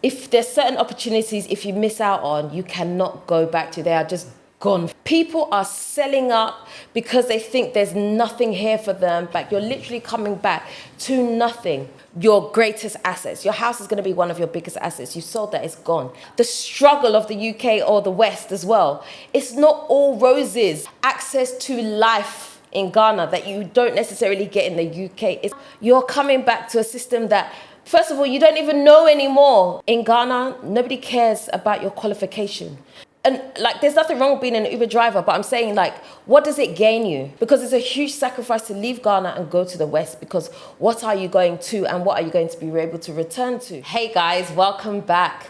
if there's certain opportunities, if you miss out on, you cannot go back to. They are just gone. People are selling up because they think there's nothing here for them. But you're literally coming back to nothing. Your greatest assets. Your house is going to be one of your biggest assets. You sold that, it's gone. The struggle of the UK or the West as well. It's not all roses. Access to life in Ghana that you don't necessarily get in the UK. You're coming back to a system that, first of all, you don't even know anymore. In Ghana, nobody cares about your qualification. And like, there's nothing wrong with being an Uber driver, but I'm saying, like, what does it gain you? Because it's a huge sacrifice to leave Ghana and go to the West, because what are you going to and what are you going to be able to return to? Hey guys, welcome back.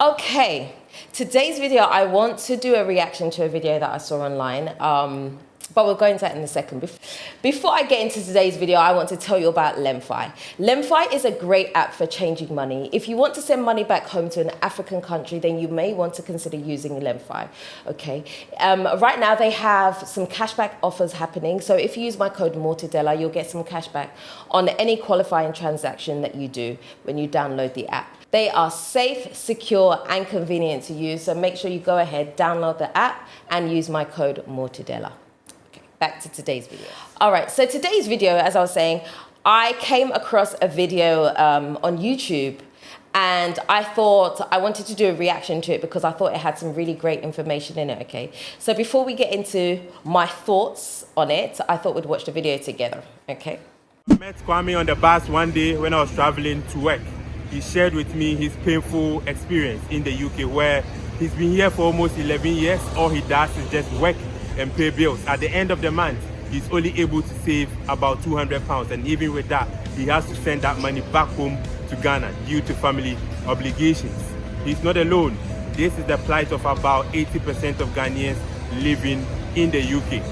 Okay, today's video, I want to do a reaction to a video that I saw online. But we'll go into that in a second. Before I get into today's video, I want to tell you about Lemfi. Lemfi is a great app for changing money. If you want to send money back home to an African country, then you may want to consider using Lemfi, okay? Right now, they have some cashback offers happening. So if you use my code Dela, you'll get some cashback on any qualifying transaction that you do when you download the app. They are safe, secure, and convenient to use. So make sure you go ahead, download the app, and use my code Dela. Back to today's video. All right, so today's video, as I was saying, I came across a video on YouTube, and I thought I wanted to do a reaction to it because I thought it had some really great information in it, okay? So before we get into my thoughts on it, I thought we'd watch the video together, okay? I met Kwame on the bus one day when I was traveling to work. He shared with me his painful experience in the UK, where he's been here for almost 11 years. All he does is just work and pay bills. At the end of the month, he's only able to save about £200, and even with that, he has to send that money back home to Ghana due to family obligations. He's not alone. This is the plight of about 80% of Ghanaians living in the UK.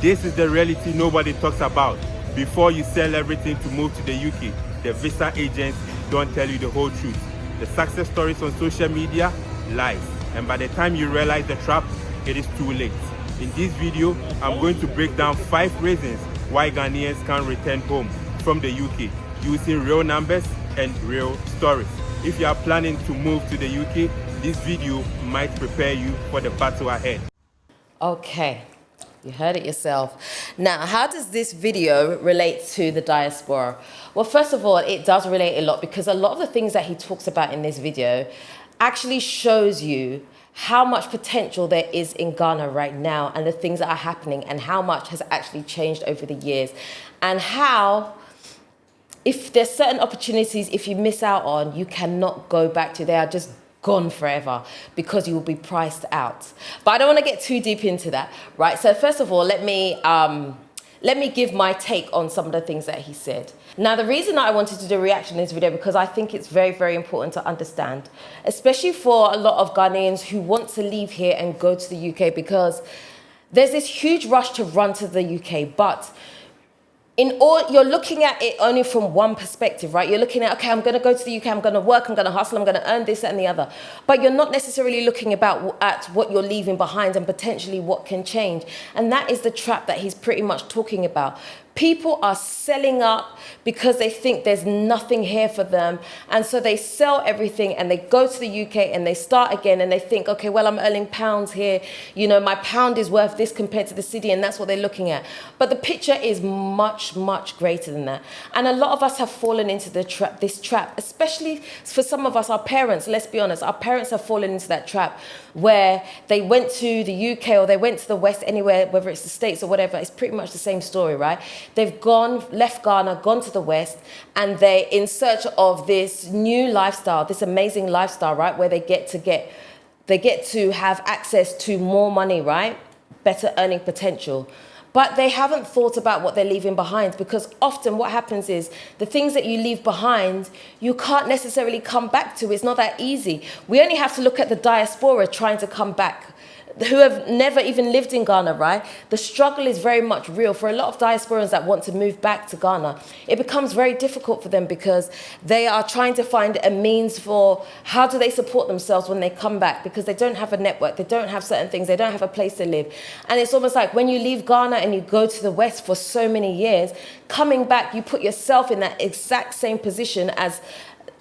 This is the reality nobody talks about. Before you sell everything to move to the UK, the visa agents don't tell you the whole truth. The success stories on social media, lies. And by the time you realize the trap, it is too late. In this video, I'm going to break down 5 reasons why Ghanaians can't return home from the UK using real numbers and real stories. If you are planning to move to the UK, this video might prepare you for the battle ahead. Okay, you heard it yourself. Now, how does this video relate to the diaspora? Well, first of all, it does relate a lot because a lot of the things that he talks about in this video actually shows you how much potential there is in Ghana right now and the things that are happening and how much has actually changed over the years, and how if there's certain opportunities, if you miss out on, you cannot go back to. They are just gone forever because you will be priced out. But I don't want to get too deep into that, right? So first of all, let me give my take on some of the things that he said. Now, the reason that I wanted to do a reaction in this video, because I think it's very, very important to understand, especially for a lot of Ghanaians who want to leave here and go to the UK, because there's this huge rush to run to the UK, but you're looking at it only from one perspective, right? You're looking at, okay, I'm going to go to the UK, I'm going to work, I'm going to hustle, I'm going to earn this, that, and the other. But you're not necessarily looking at what you're leaving behind and potentially what can change. And that is the trap that he's pretty much talking about. People are selling up because they think there's nothing here for them. And so they sell everything and they go to the UK and they start again and they think, okay, well, I'm earning pounds here. You know, my pound is worth this compared to the city, and that's what they're looking at. But the picture is much, much greater than that. And a lot of us have fallen into this trap, especially for some of us, our parents, let's be honest, our parents have fallen into that trap where they went to the UK or they went to the West, anywhere, whether it's the States or whatever. It's pretty much the same story, right? They've left Ghana, gone to the West, and they're in search of this new lifestyle, this amazing lifestyle, right? Where they get to have access to more money, right? Better earning potential. But they haven't thought about what they're leaving behind, because often what happens is the things that you leave behind, you can't necessarily come back to. It's not that easy. We only have to look at the diaspora trying to come back, who have never even lived in Ghana, right? The struggle is very much real. For a lot of diasporans that want to move back to Ghana, it becomes very difficult for them because they are trying to find a means for how do they support themselves when they come back, because they don't have a network, they don't have certain things, they don't have a place to live. And it's almost like when you leave Ghana and you go to the West for so many years, coming back, you put yourself in that exact same position as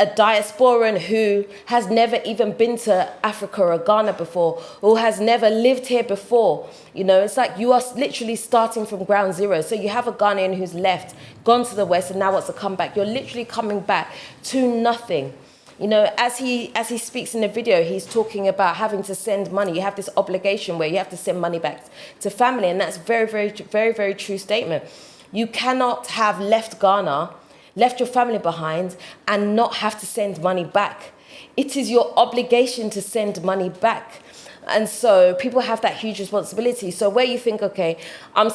a diasporan who has never even been to Africa or Ghana before, or has never lived here before. You know, it's like you are literally starting from ground zero. So you have a Ghanaian who's left, gone to the West, and now wants to come back. You're literally coming back to nothing. You know, as he speaks in the video, he's talking about having to send money. You have this obligation where you have to send money back to family, and that's very true statement. You cannot have left Ghana, left your family behind, and not have to send money back. It is your obligation to send money back. And so people have that huge responsibility. So where you think, okay, I'm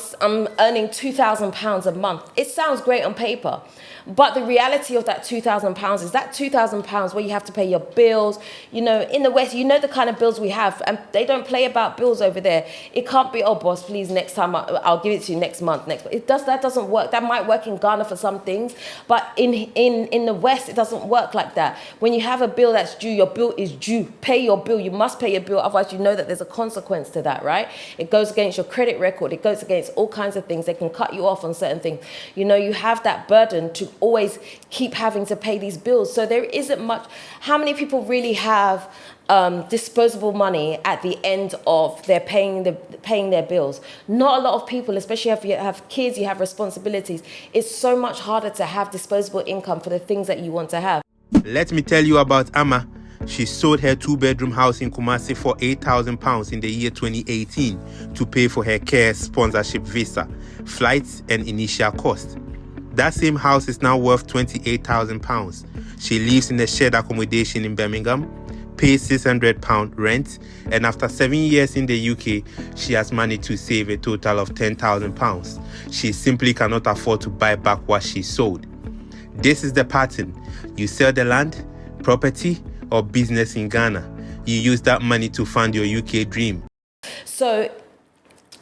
earning £2,000 a month, it sounds great on paper. But the reality of that £2,000 is that £2,000 where you have to pay your bills. You know, in the West, you know the kind of bills we have, and they don't play about bills over there. It can't be, oh, boss, please, next time I'll give it to you next month. That doesn't work. That might work in Ghana for some things, but in the West, it doesn't work like that. When you have a bill that's due, your bill is due. Pay your bill. You must pay your bill, otherwise you know that there's a consequence to that, right? It goes against your credit record. It goes against all kinds of things. They can cut you off on certain things. You know, you have that burden to always keep having to pay these bills. So there isn't much. How many people really have disposable money at the end of their paying their bills? Not a lot of people, especially if you have kids, you have responsibilities. It's so much harder to have disposable income for the things that you want to have. Let me tell you about Amma. She sold her 2-bedroom house in Kumasi for £8,000 in the year 2018 to pay for her care sponsorship visa, flights, and initial cost. That same house is now worth £28,000. She lives in a shared accommodation in Birmingham, pays £600 rent, and after 7 years in the UK, she has managed to save a total of £10,000. She simply cannot afford to buy back what she sold. This is the pattern. You sell the land, property, or business in Ghana. You use that money to fund your UK dream. So,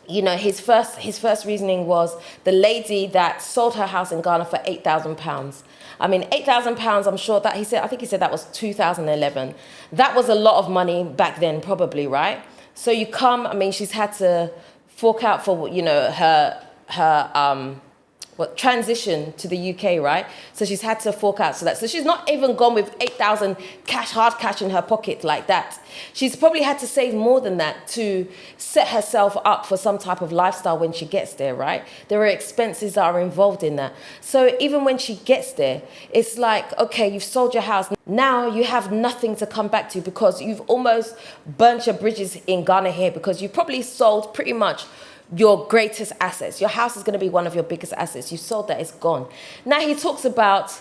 you know, his first reasoning was the lady that sold her house in Ghana for £8,000. I mean, £8,000, I'm sure that I think he said that was 2011. That was a lot of money back then, probably, right? So you come, I mean, she's had to fork out for, you know, her transition to the UK, right? So she's had to fork out so that. So she's not even gone with 8,000 hard cash in her pocket like that. She's probably had to save more than that to set herself up for some type of lifestyle when she gets there, right? There are expenses that are involved in that. So even when she gets there, it's like, okay, you've sold your house. Now you have nothing to come back to because you've almost burnt your bridges in Ghana here because you probably sold pretty much your greatest assets. Your house is going to be one of your biggest assets. You sold that, it's gone. Now he talks about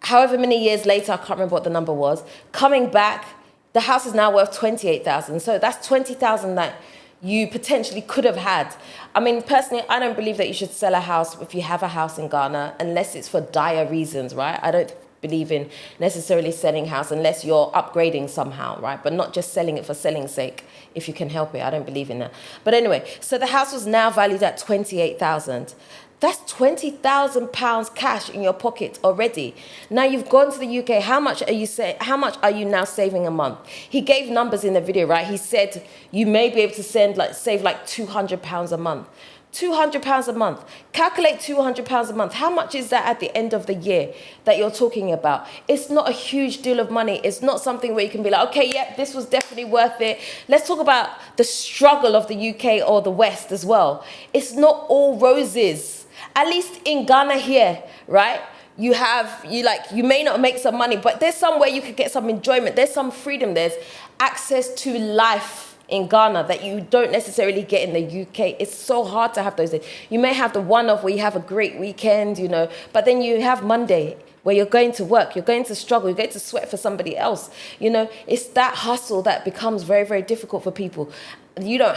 however many years later, I can't remember what the number was, coming back, the house is now worth 28,000. So that's 20,000 that you potentially could have had. I mean, personally, I don't believe that you should sell a house if you have a house in Ghana unless it's for dire reasons, right? I don't believe in necessarily selling house unless you're upgrading somehow, right? But not just selling it for selling's sake, if you can help it. I don't believe in that. But anyway, so the house was now valued at 28,000. That's £20,000 cash in your pocket already. Now you've gone to the UK. How much are you now saving a month? He gave numbers in the video, right? He said you may be able to save like £200 a month. £200 a month. Calculate £200 a month. How much is that at the end of the year that you're talking about? It's not a huge deal of money. It's not something where you can be like, okay, yeah, this was definitely worth it. Let's talk about the struggle of the UK or the West as well. It's not all roses. At least in Ghana here, right? You may not make some money, but there's somewhere you could get some enjoyment. There's some freedom. There's access to life in Ghana that you don't necessarily get in the UK. It's so hard to have those days. You may have the one-off where you have a great weekend, you know, but then you have Monday where you're going to work, you're going to struggle, you're going to sweat for somebody else. You know, it's that hustle that becomes very, very difficult for people. You don't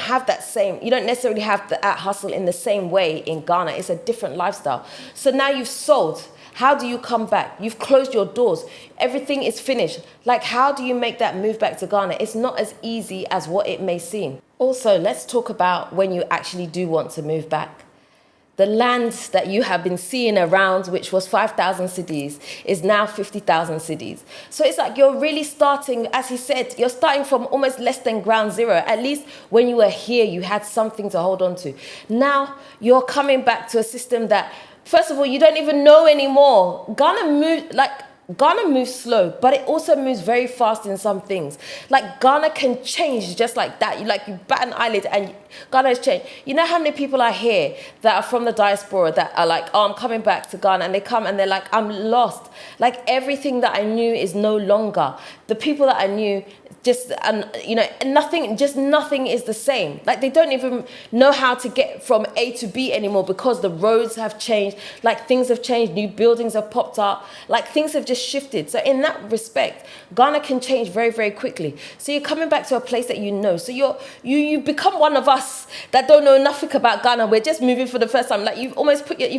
necessarily have that hustle in the same way in Ghana. It's a different lifestyle. So now you've sold. How do you come back? You've closed your doors. Everything is finished. Like, how do you make that move back to Ghana? It's not as easy as what it may seem. Also, let's talk about when you actually do want to move back. The land that you have been seeing around, which was 5,000 cedis, is now 50,000 cedis. So it's like you're really starting, as he said, you're starting from almost less than ground zero. At least when you were here, you had something to hold on to. Now you're coming back to a system that, first of all, you don't even know anymore. Ghana moved, like, Ghana moves slow, but it also moves very fast in some things. Like Ghana can change just like that. You bat an eyelid and Ghana has changed. You know how many people I hear that are from the diaspora that are like, oh, I'm coming back to Ghana, and they come and they're like, I'm lost. Like everything that I knew is no longer. The people that I knew just, nothing is the same. Like they don't even know how to get from A to B anymore because the roads have changed, like things have changed, new buildings have popped up, like things have just shifted. So in that respect, Ghana can change very, very quickly. So you're coming back to a place that you know. So you become one of us that don't know nothing about Ghana. We're just moving for the first time. Like you've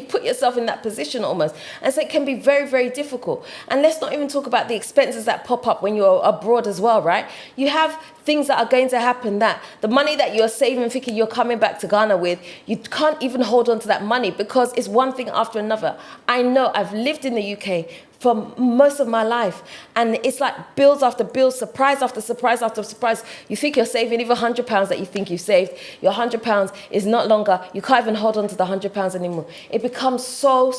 put yourself in that position almost. And so it can be very, very difficult. And let's not even talk about the expenses that pop up when you're abroad as well, right? You have things that are going to happen that the money that you're saving, thinking you're coming back to Ghana with, you can't even hold on to that money because it's one thing after another. I know I've lived in the UK for most of my life, and it's like bills after bills, surprise after surprise after surprise. You think you're saving even £100 that you think you've saved. Your £100 is not longer, you can't even hold on to the £100 anymore. It becomes so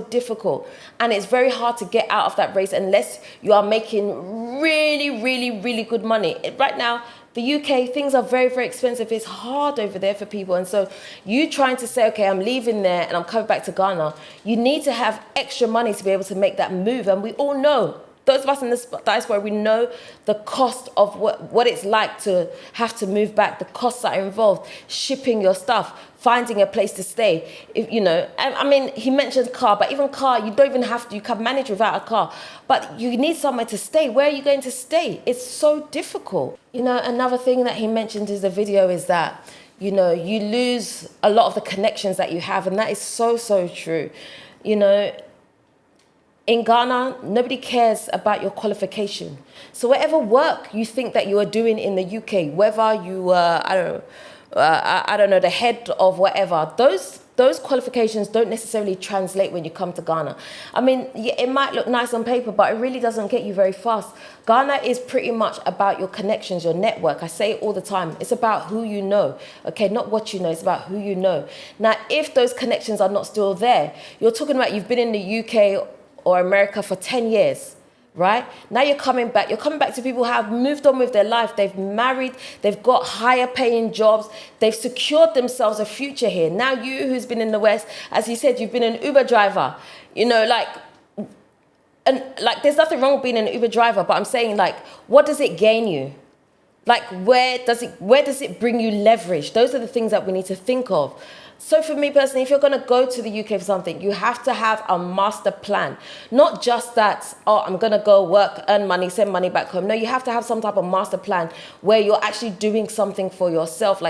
difficult, and it's very hard to get out of that race unless you are making really good money. Right now, the UK, things are very, very expensive. It's hard over there for people. And so you trying to say, okay, I'm leaving there and I'm coming back to Ghana, you need to have extra money to be able to make that move. And we all know, those of us in the diaspora, we know the cost of what it's like to have to move back, the costs that are involved, shipping your stuff, finding a place to stay. I mean, he mentioned car, but even car, you don't even have to, you can manage without a car. But you need somewhere to stay. Where are you going to stay? It's so difficult. Another thing that he mentioned in the video is that, you lose a lot of the connections that you have. And that is so true. In Ghana, nobody cares about your qualification. So whatever work you think that you are doing in the UK, whether you were, I don't know, the head of whatever, those qualifications don't necessarily translate when you come to Ghana. I mean, it might look nice on paper, but it really doesn't get you very fast. Ghana is pretty much about your connections, your network. I say it all the time. It's about who you know, okay? Not what you know, it's about who you know. Now, if those connections are not still there, you're talking about you've been in the UK or America for 10 years, right? Now you're coming back to people who have moved on with their life. They've married, they've got higher paying jobs, they've secured themselves a future here. Now you, who's been in the West, as he said, you've been an Uber driver, there's nothing wrong with being an Uber driver, but I'm saying, what does it gain you? Where does it bring you leverage? Those are the things that we need to think of. So for me personally, if you're going to go to the UK for something, you have to have a master plan. Not just that, I'm going to go work, earn money, send money back home. No, you have to have some type of master plan where you're actually doing something for yourself.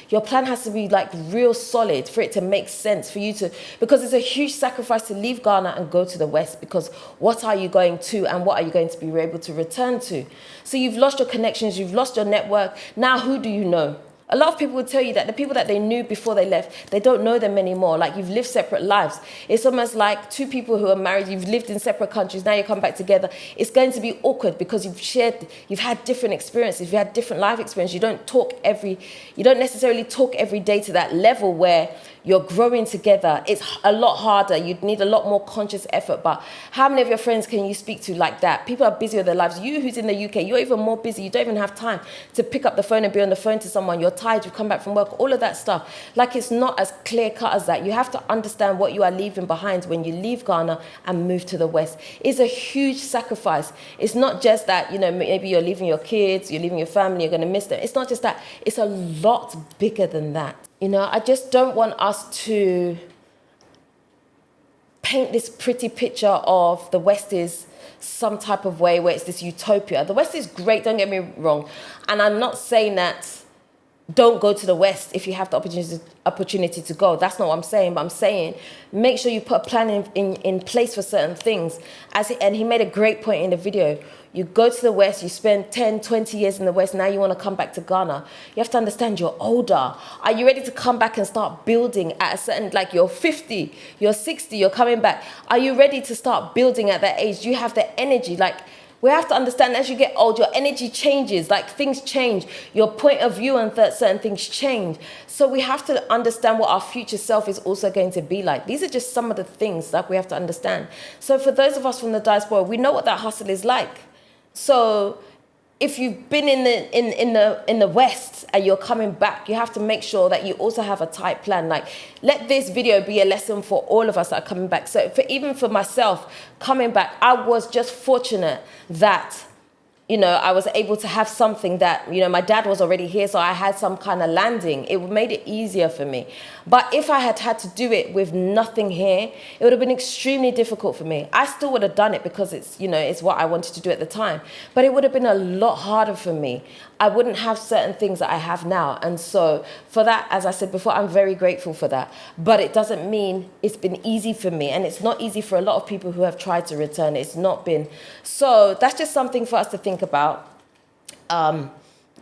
Your plan has to be real solid for it to make sense for you to, because it's a huge sacrifice to leave Ghana and go to the West, because what are you going to and what are you going to be able to return to? So you've lost your connections, you've lost your network. Now who do you know? A lot of people would tell you that the people that they knew before they left, they don't know them anymore. You've lived separate lives. It's almost like two people who are married, you've lived in separate countries, now you come back together. It's going to be awkward because you've had different experiences, you've had different life experiences. You don't necessarily talk every day to that level where you're growing together. It's a lot harder. You'd need a lot more conscious effort. But how many of your friends can you speak to like that? People are busy with their lives. You who's in the UK, you're even more busy. You don't even have time to pick up the phone and be on the phone to someone. You're tired, you've come back from work, all of that stuff. It's not as clear cut as that. You have to understand what you are leaving behind when you leave Ghana and move to the West. It's a huge sacrifice. It's not just that, maybe you're leaving your kids, you're leaving your family, you're going to miss them. It's not just that. It's a lot bigger than that. I just don't want us to paint this pretty picture of the West is some type of way where it's this utopia. The West is great, don't get me wrong. And I'm not saying that don't go to the West if you have the opportunity to go. That's not what I'm saying. But I'm saying make sure you put a plan in place for certain things. And he made a great point in the video. You go to the West, you spend 10, 20 years in the West, now you want to come back to Ghana. You have to understand you're older. Are you ready to come back and start building at a certain, you're 50, you're 60, you're coming back. Are you ready to start building at that age? Do you have the energy? We have to understand as you get old, your energy changes, like things change. Your point of view on certain things change. So we have to understand what our future self is also going to be like. These are just some of the things that we have to understand. So for those of us from the diaspora, we know what that hustle is like. So if you've been in the West and you're coming back, you have to make sure that you also have a tight plan. Like, let this video be a lesson for all of us that are coming back. So even for myself, coming back, I was just fortunate that, you know, I was able to have something that, you know, my dad was already here, so I had some kind of landing. It made it easier for me. But if I had had to do it with nothing here, it would have been extremely difficult for me. I still would have done it because it's, you know, it's what I wanted to do at the time. But it would have been a lot harder for me. I wouldn't have certain things that I have now. And so for that, as I said before, I'm very grateful for that. But it doesn't mean it's been easy for me. And it's not easy for a lot of people who have tried to return. It's not been. So that's just something for us to think about.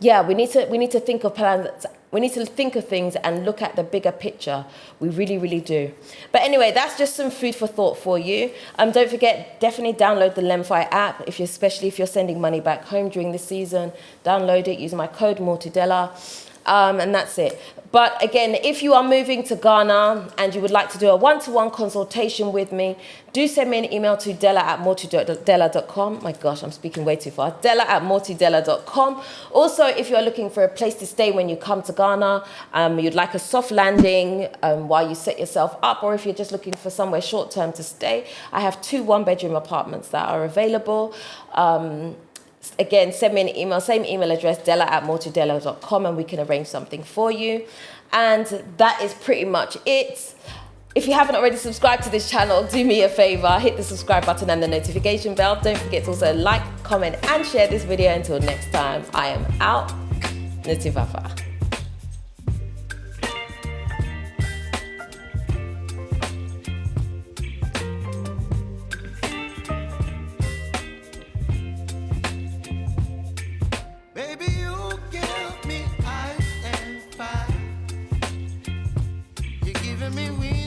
Yeah, we need to think of plans. We need to think of things and look at the bigger picture. We really, really do. But anyway, that's just some food for thought for you. Don't forget, definitely download the Lemfi app, especially if you're sending money back home during the season. Download it, use my code Dela. And that's it. But again, if you are moving to Ghana and you would like to do a one-to-one consultation with me, do send me an email to dela@mortidela.com. My gosh, I'm speaking way too fast. dela@mortidela.com. Also, if you're looking for a place to stay when you come to Ghana, you'd like a soft landing while you set yourself up, or if you're just looking for somewhere short-term to stay, I have 2 one-bedroom apartments that are available. Again, send me an email, same email address, dela@mortidela.com, and we can arrange something for you. And that is pretty much it. If you haven't already subscribed to this channel, do me a favor, hit the subscribe button and the notification bell. Don't forget to also like, comment, and share this video. Until next time, I am out. Nutivafa. Baby, you give me ice and fire. You're giving me wings.